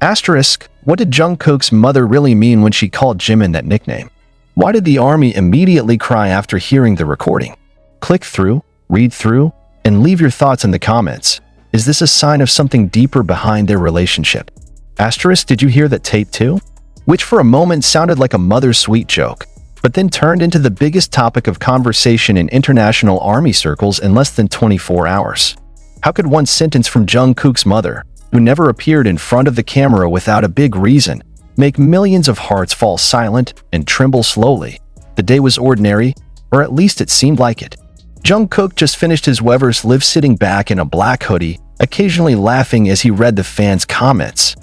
Asterisk, what did Jungkook's mother really mean when she called Jimin that nickname? Why did the army immediately cry after hearing the recording? Click through, read through, and leave your thoughts in the comments. Is this a sign of something deeper behind their relationship? Asterisk, did you hear that tape too? Which for a moment sounded like a mother's sweet joke, but then turned into the biggest topic of conversation in international army circles in less than 24 hours. How could one sentence from Jungkook's mother, who never appeared in front of the camera without a big reason, make millions of hearts fall silent and tremble slowly? The day was ordinary, or at least it seemed like it. Jungkook just finished his Wever's live sitting back in a black hoodie, occasionally laughing as he read the fans' comments.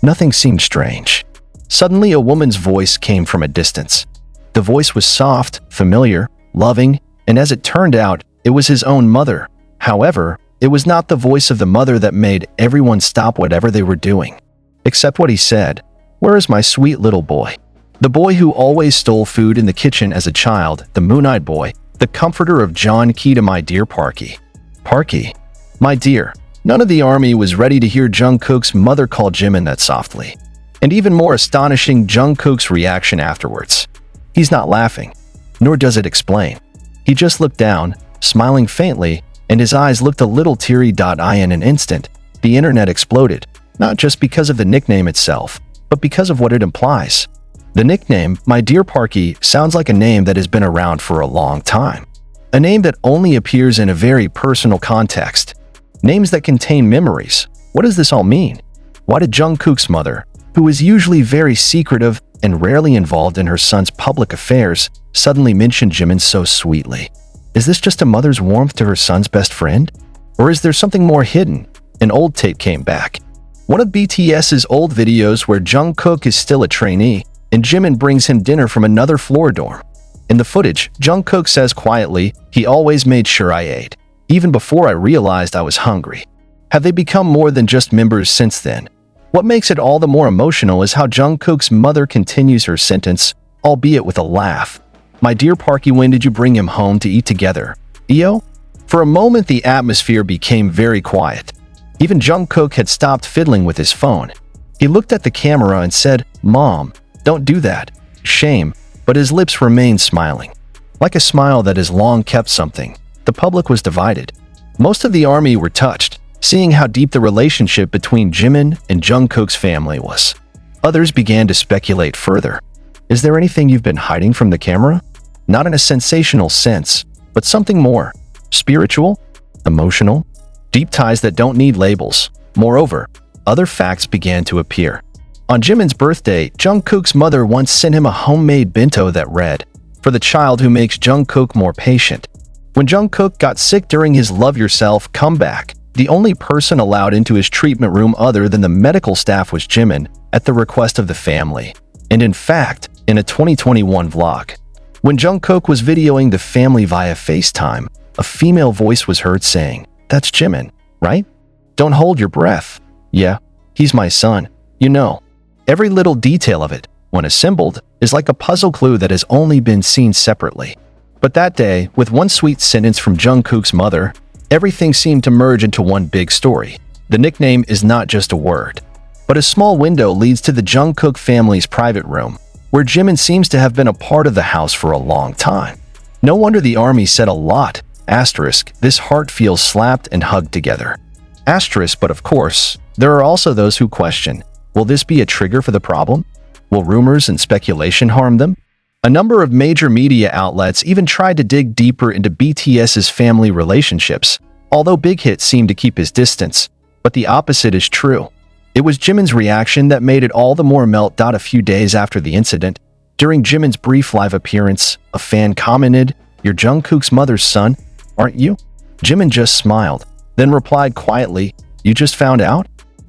Nothing seemed strange. Suddenly, a woman's voice came from a distance. The voice was soft, familiar, loving, and as it turned out, it was his own mother. However, it was not the voice of the mother that made everyone stop whatever they were doing. Except what he said, "Where is my sweet little boy?" The boy who always stole food in the kitchen as a child, the moon-eyed boy, the comforter of jimqin to my dear Parky. Parky, my dear. None of the army was ready to hear Jungkook's mother call Jimin that softly. And even more astonishing, Jungkook's reaction afterwards. He's not laughing, nor does it explain. He just looked down, smiling faintly, and his eyes looked a little teary. In an instant, the internet exploded, not just because of the nickname itself, but because of what it implies. The nickname, My Dear Parky, sounds like a name that has been around for a long time. A name that only appears in a very personal context. Names that contain memories. What does this all mean? Why did Jungkook's mother, who is usually very secretive and rarely involved in her son's public affairs, suddenly mention Jimin so sweetly? Is this just a mother's warmth to her son's best friend? Or is there something more hidden? An old tape came back. One of BTS's old videos where Jungkook is still a trainee, and Jimin brings him dinner from another floor dorm. In the footage, Jungkook says quietly, "He always made sure I ate, even before I realized I was hungry." Have they become more than just members since then? What makes it all the more emotional is how Jungkook's mother continues her sentence, albeit with a laugh. "My dear Parky, when did you bring him home to eat together? Eo?" For a moment, the atmosphere became very quiet. Even Jungkook had stopped fiddling with his phone. He looked at the camera and said, "Mom, don't do that. Shame," but his lips remained smiling. Like a smile that has long kept something, the public was divided. Most of the army were touched, seeing how deep the relationship between Jimin and Jungkook's family was. Others began to speculate further. Is there anything you've been hiding from the camera? Not in a sensational sense, but something more. Spiritual? Emotional? Deep ties that don't need labels. Moreover, other facts began to appear. On Jimin's birthday, Jungkook's mother once sent him a homemade bento that read, "For the child who makes Jungkook more patient." When Jungkook got sick during his Love Yourself comeback, the only person allowed into his treatment room other than the medical staff was Jimin, at the request of the family. And in fact, in a 2021 vlog, when Jungkook was videoing the family via FaceTime, a female voice was heard saying, "That's Jimin, right? Don't hold your breath. Yeah, he's my son, you know." Every little detail of it, when assembled, is like a puzzle clue that has only been seen separately. But that day, with one sweet sentence from Jungkook's mother, everything seemed to merge into one big story. The nickname is not just a word, but a small window leads to the Jungkook family's private room, where Jimin seems to have been a part of the house for a long time. No wonder the army said a lot. Asterisk, this heart feels slapped and hugged together. Asterisk, but of course, there are also those who question, will this be a trigger for the problem? Will rumors and speculation harm them? A number of major media outlets even tried to dig deeper into BTS's family relationships, although Big Hit seemed to keep his distance. But the opposite is true. It was Jimin's reaction that made it all the more melt. A few days after the incident, during Jimin's brief live appearance, a fan commented, "You're Jungkook's mother's son, aren't you?" Jimin just smiled, then replied quietly, "You just found out?"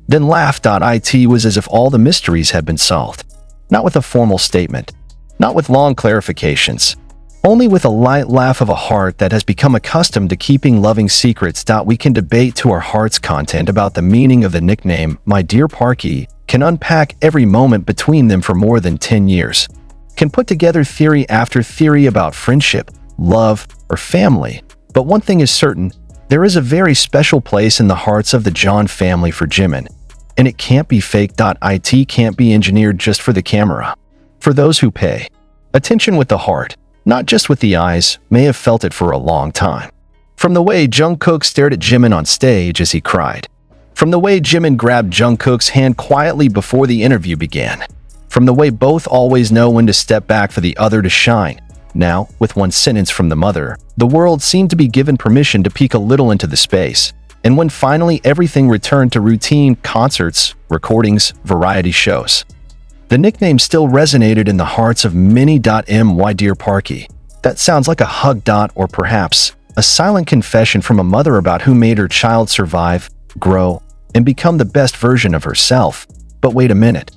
Then laughed. It was as if all the mysteries had been solved. Not with a formal statement, not with long clarifications, only with a light laugh of a heart that has become accustomed to keeping loving secrets. We can debate to our heart's content about the meaning of the nickname, My Dear Parky, can unpack every moment between them for more than 10 years, can put together theory after theory about friendship, love, or family. But one thing is certain, there is a very special place in the hearts of the Jeon family for Jimin. And it can't be fake. It can't be engineered just for the camera. For those who pay attention with the heart, not just with the eyes, may have felt it for a long time. From the way Jungkook stared at Jimin on stage as he cried. From the way Jimin grabbed Jungkook's hand quietly before the interview began. From the way both always know when to step back for the other to shine. Now, with one sentence from the mother, the world seemed to be given permission to peek a little into the space. And when finally everything returned to routine, concerts, recordings, variety shows, the nickname still resonated in the hearts of many. My dear Parky. That sounds like a hug. Or perhaps a silent confession from a mother about who made her child survive, grow, and become the best version of herself. But wait a minute.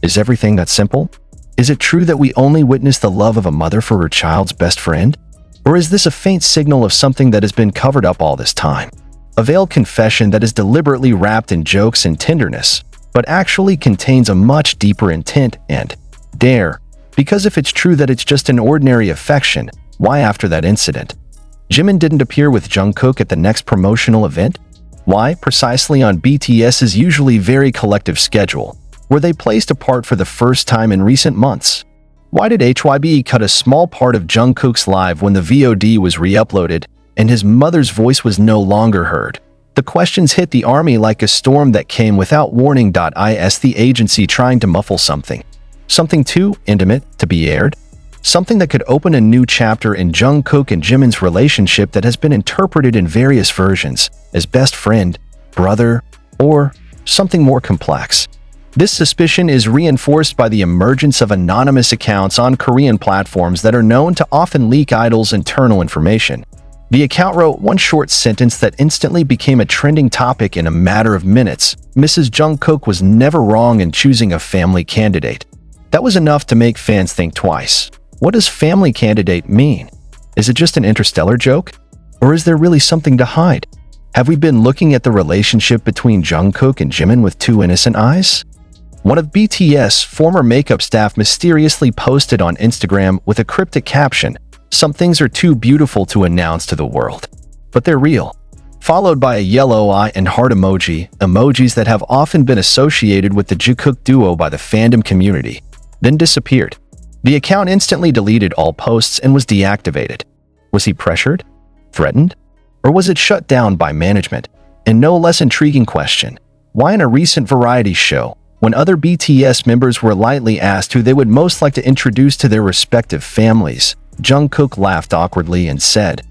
Is everything that simple? Is it true that we only witness the love of a mother for her child's best friend? Or is this a faint signal of something that has been covered up all this time? A veiled confession that is deliberately wrapped in jokes and tenderness, but actually contains a much deeper intent and dare. Because if it's true that it's just an ordinary affection, why after that incident, Jimin didn't appear with Jungkook at the next promotional event? Why precisely on BTS's usually very collective schedule were they placed apart for the first time in recent months? Why did HYBE cut a small part of Jungkook's live when the VOD was re-uploaded and his mother's voice was no longer heard? The questions hit the army like a storm that came without warning. Is the agency trying to muffle something? Something too intimate to be aired? Something that could open a new chapter in Jungkook and Jimin's relationship that has been interpreted in various versions as best friend, brother, or something more complex. This suspicion is reinforced by the emergence of anonymous accounts on Korean platforms that are known to often leak idols' internal information. The account wrote one short sentence that instantly became a trending topic in a matter of minutes. Mrs. Jungkook was never wrong in choosing a family candidate. That was enough to make fans think twice. What does family candidate mean? Is it just an interstellar joke? Or is there really something to hide? Have we been looking at the relationship between Jungkook and Jimin with two innocent eyes? One of BTS' former makeup staff mysteriously posted on Instagram with a cryptic caption, "Some things are too beautiful to announce to the world, but they're real," followed by a yellow eye and heart emoji, emojis that have often been associated with the Jungkook duo by the fandom community, then disappeared. The account instantly deleted all posts and was deactivated. Was he pressured? Threatened? Or was it shut down by management? And no less intriguing question, why in a recent variety show, when other BTS members were lightly asked who they would most like to introduce to their respective families, Jungkook laughed awkwardly and said,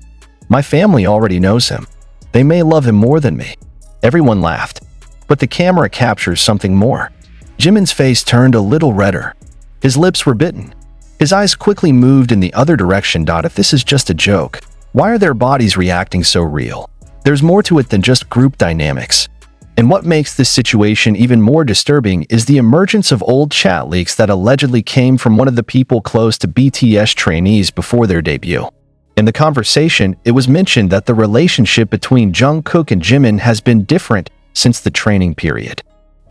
"My family already knows him. They may love him more than me." Everyone laughed, but the camera captures something more. Jimin's face turned a little redder. His lips were bitten. His eyes quickly moved in the other direction. If this is just a joke, why are their bodies reacting so real? There's more to it than just group dynamics. And what makes this situation even more disturbing is the emergence of old chat leaks that allegedly came from one of the people close to BTS trainees before their debut. In the conversation, it was mentioned that the relationship between Jungkook and Jimin has been different since the training period.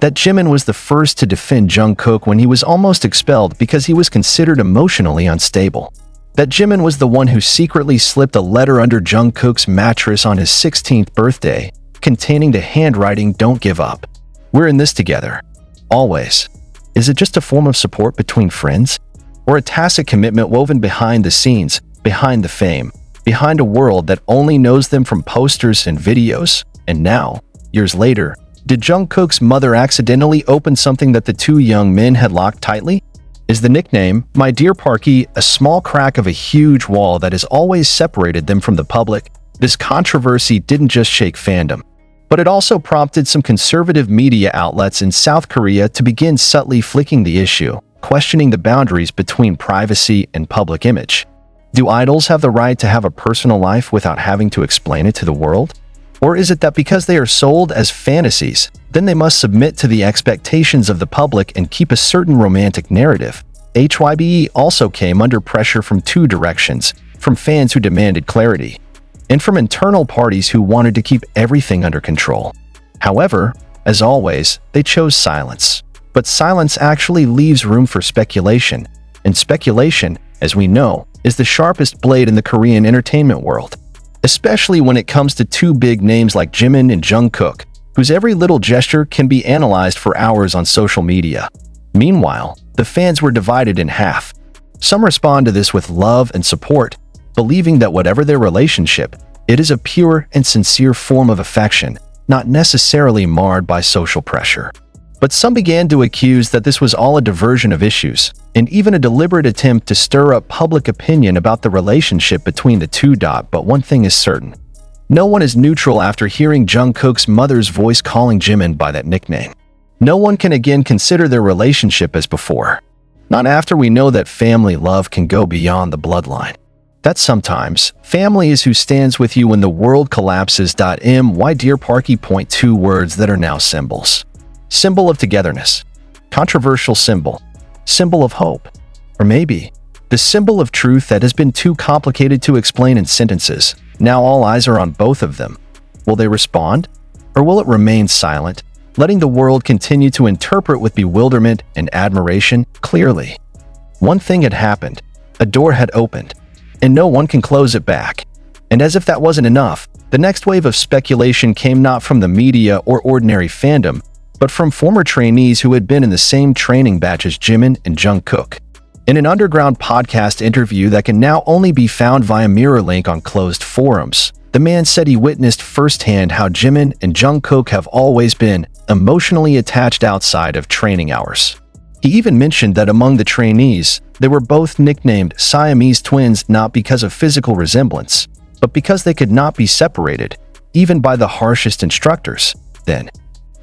That Jimin was the first to defend Jungkook when he was almost expelled because he was considered emotionally unstable. That Jimin was the one who secretly slipped a letter under Jungkook's mattress on his 16th birthday, containing the handwriting, "Don't give up. We're in this together. Always." Is it just a form of support between friends? Or a tacit commitment woven behind the scenes, behind the fame, behind a world that only knows them from posters and videos? And now, years later, did Jungkook's mother accidentally open something that the two young men had locked tightly? Is the nickname, "My Dear Parky," a small crack of a huge wall that has always separated them from the public? This controversy didn't just shake fandom, but it also prompted some conservative media outlets in South Korea to begin subtly flicking the issue, questioning the boundaries between privacy and public image. Do idols have the right to have a personal life without having to explain it to the world? Or is it that because they are sold as fantasies, then they must submit to the expectations of the public and keep a certain romantic narrative? HYBE also came under pressure from two directions, from fans who demanded clarity, and from internal parties who wanted to keep everything under control. However, as always, they chose silence. But silence actually leaves room for speculation, and speculation, as we know, is the sharpest blade in the Korean entertainment world. Especially when it comes to two big names like Jimin and Jungkook, whose every little gesture can be analyzed for hours on social media. Meanwhile, the fans were divided in half. Some respond to this with love and support, believing that whatever their relationship, it is a pure and sincere form of affection, not necessarily marred by social pressure. But some began to accuse that this was all a diversion of issues, and even a deliberate attempt to stir up public opinion about the relationship between the two. But one thing is certain. No one is neutral after hearing Jungkook's mother's voice calling Jimin by that nickname. No one can again consider their relationship as before. Not after we know that family love can go beyond the bloodline. That sometimes, family is who stands with you when the world collapses. My dear Parky. Two words that are now symbols. Symbol of togetherness. Controversial symbol. Symbol of hope. Or maybe, the symbol of truth that has been too complicated to explain in sentences. Now all eyes are on both of them. Will they respond? Or will it remain silent, letting the world continue to interpret with bewilderment and admiration clearly? One thing had happened. A door had opened, and no one can close it back. And as if that wasn't enough, the next wave of speculation came not from the media or ordinary fandom, but from former trainees who had been in the same training batch as Jimin and Jungkook. In an underground podcast interview that can now only be found via mirror link on closed forums, the man said he witnessed firsthand how Jimin and Jungkook have always been emotionally attached outside of training hours. He even mentioned that among the trainees, they were both nicknamed Siamese twins not because of physical resemblance, but because they could not be separated, even by the harshest instructors. Then,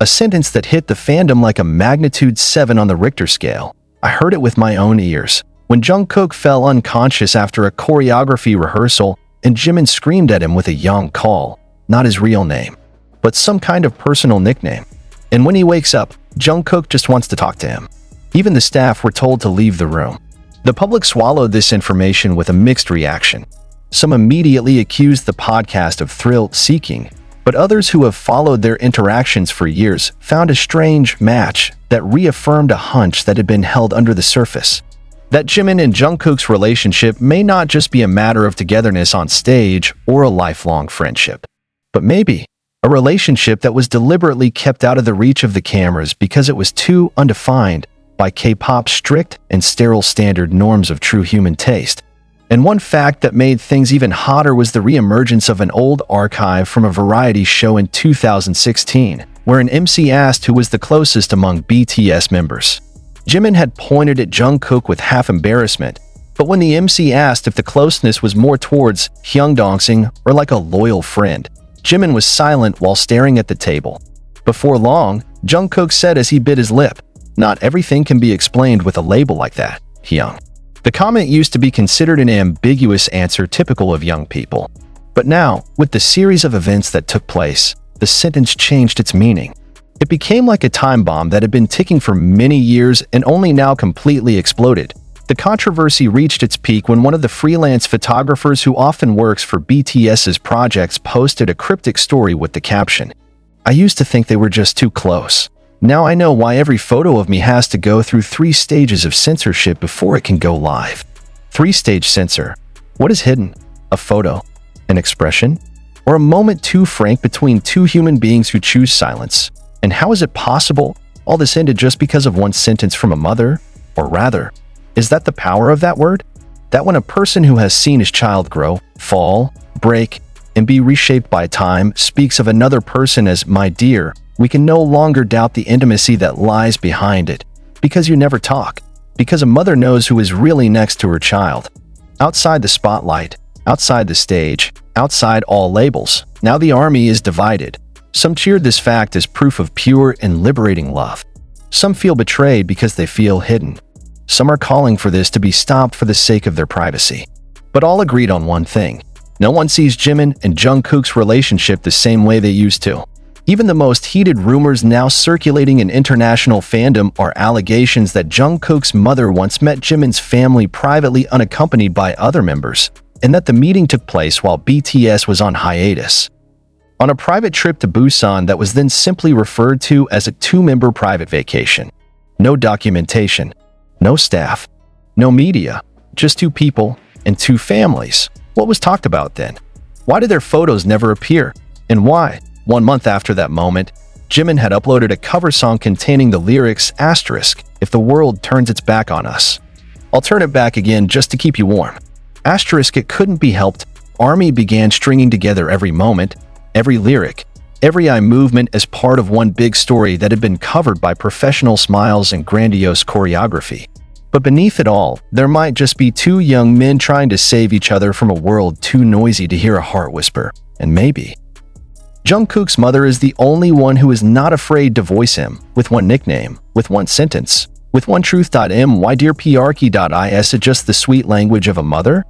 a sentence that hit the fandom like a magnitude 7 on the Richter scale. I heard it with my own ears. When Jungkook fell unconscious after a choreography rehearsal and Jimin screamed at him with a Yang call, not his real name, but some kind of personal nickname. And when he wakes up, Jungkook just wants to talk to him. Even the staff were told to leave the room. The public swallowed this information with a mixed reaction. Some immediately accused the podcast of thrill-seeking, but others who have followed their interactions for years found a strange match that reaffirmed a hunch that had been held under the surface. That Jimin and Jungkook's relationship may not just be a matter of togetherness on stage or a lifelong friendship, but maybe a relationship that was deliberately kept out of the reach of the cameras because it was too undefined by K-pop's strict and sterile standard norms of true human taste. And one fact that made things even hotter was the reemergence of an old archive from a variety show in 2016, where an MC asked who was the closest among BTS members. Jimin had pointed at Jungkook with half embarrassment, but when the MC asked if the closeness was more towards Hyungdangsing or like a loyal friend, Jimin was silent while staring at the table. Before long, Jungkook said as he bit his lip, "Not everything can be explained with a label like that, Hyung." The comment used to be considered an ambiguous answer typical of young people. But now, with the series of events that took place, the sentence changed its meaning. It became like a time bomb that had been ticking for many years and only now completely exploded. The controversy reached its peak when one of the freelance photographers who often works for BTS's projects posted a cryptic story with the caption, "I used to think they were just too close. Now I know why every photo of me has to go through 3 stages of censorship before it can go live." 3-stage censor. What is hidden? A photo? An expression? Or a moment too frank between two human beings who choose silence? And how is it possible all this ended just because of one sentence from a mother? Or rather, is that the power of that word? That when a person who has seen his child grow, fall, break, and be reshaped by time speaks of another person as "my dear," we can no longer doubt the intimacy that lies behind it. Because you never talk. Because a mother knows who is really next to her child. Outside the spotlight, outside the stage, outside all labels, now the army is divided. Some cheered this fact as proof of pure and liberating love. Some feel betrayed because they feel hidden. Some are calling for this to be stopped for the sake of their privacy. But all agreed on one thing. No one sees Jimin and Jungkook's relationship the same way they used to. Even the most heated rumors now circulating in international fandom are allegations that Jungkook's mother once met Jimin's family privately unaccompanied by other members, and that the meeting took place while BTS was on hiatus. On a private trip to Busan that was then simply referred to as a 2-member private vacation. No documentation, no staff, no media, just 2 people and 2 families. What was talked about then? Why did their photos never appear? And why, 1 month after that moment, Jimin had uploaded a cover song containing the lyrics asterisk, "If the world turns its back on us. I'll turn it back again just to keep you warm." Asterisk, it couldn't be helped. ARMY began stringing together every moment, every lyric, every eye movement as part of one big story that had been covered by professional smiles and grandiose choreography. But beneath it all, there might just be two young men trying to save each other from a world too noisy to hear a heart whisper. And maybe Jungkook's mother is the only one who is not afraid to voice him, with one nickname, with one sentence, with one truth. My dear prk.is it just the sweet language of a mother?